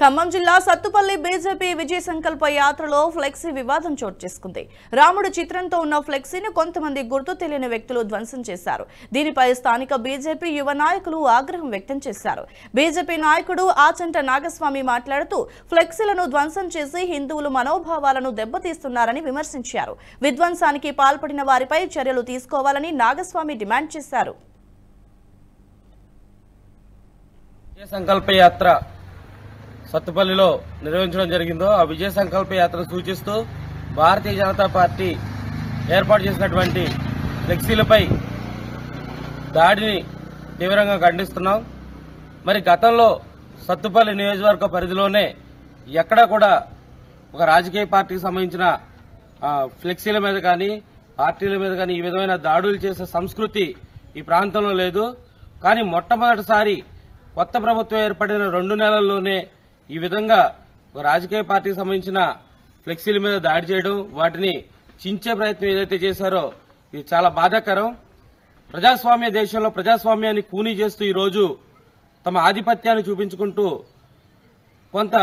ఖమ్మం జిల్లా సత్తుపల్లి బీజేపీ విజయ సంకల్ప యాత్రలో ఫ్లెక్సీ వివాదం చోటు చేసుకుంది. రాముడు చిత్రంతో ఉన్న ఫ్లెక్సీని కొంతమంది గుర్తు తెలియని వ్యక్తులు ధ్వంసం చేశారు. దీనిపై స్థానిక బీజేపీ యువ నాయకులు ఆగ్రహం వ్యక్తం చేశారు. బీజేపీ నాయకుడు ఆచంట నాగస్వామి మాట్లాడుతూ ఫ్లెక్సీలను ధ్వంసం చేసి హిందువుల మనోభావాలను దెబ్బతీస్తున్నారని విమర్శించారు. విధ్వంసానికి పాల్పడిన వారిపై చర్యలు తీసుకోవాలని నాగస్వామి డిమాండ్ చేశారు. సంకల్ప యాత్ర సత్తుపల్లిలో నిర్వహించడం జరిగిందో ఆ విజయ సంకల్ప యాత్రను సూచిస్తూ భారతీయ జనతా పార్టీ ఏర్పాటు చేసినటువంటి ఫ్లెక్సీలపై దాడిని తీవ్రంగా ఖండిస్తున్నాం. మరి గతంలో సత్తుపల్లి నియోజకవర్గ పరిధిలోనే ఎక్కడా కూడా ఒక రాజకీయ పార్టీకి సంబంధించిన ఫ్లెక్సీల మీద కానీ పార్టీల మీద కానీ ఈ విధమైన దాడులు చేసే సంస్కృతి ఈ ప్రాంతంలో లేదు. కానీ మొట్టమొదటిసారి కొత్త ప్రభుత్వం ఏర్పడిన 2 నెలల్లోనే ఈ విధంగా రాజకీయ పార్టీకి సంబంధించిన ఫ్లెక్సీల మీద దాడి చేయడం, వాటిని చించే ప్రయత్నం ఏదైతే చేశారో ఇది చాలా బాధాకరం. ప్రజాస్వామ్య దేశంలో ప్రజాస్వామ్యాన్ని కూనీ చేస్తూ ఈరోజు తమ ఆధిపత్యాన్ని చూపించుకుంటూ కొంత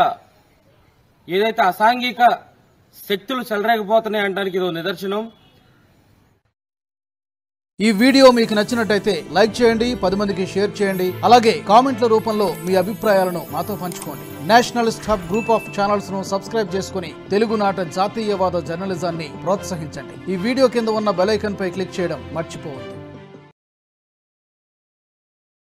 ఏదైతే అసాంఘిక శక్తులు చెలరేగిపోతున్నాయి అనడానికి ఇది నిదర్శనం. ఈ వీడియో మీకు నచ్చినట్టయితే లైక్ చేయండి, 10 మందికి షేర్ చేయండి. అలాగే కామెంట్ల రూపంలో మీ అభిప్రాయాలను మాతో పంచుకోండి. Nationalist hub group of channels ను సబ్స్క్రైబ్ చేసుకుని తెలుగునాట జాతీయవాద జర్నలిజాన్ని ప్రోత్సహించండి. ఈ వీడియో కింద ఉన్న బెల్ ఐకాన్ పై క్లిక్ చేయడం మర్చిపోవద్దు.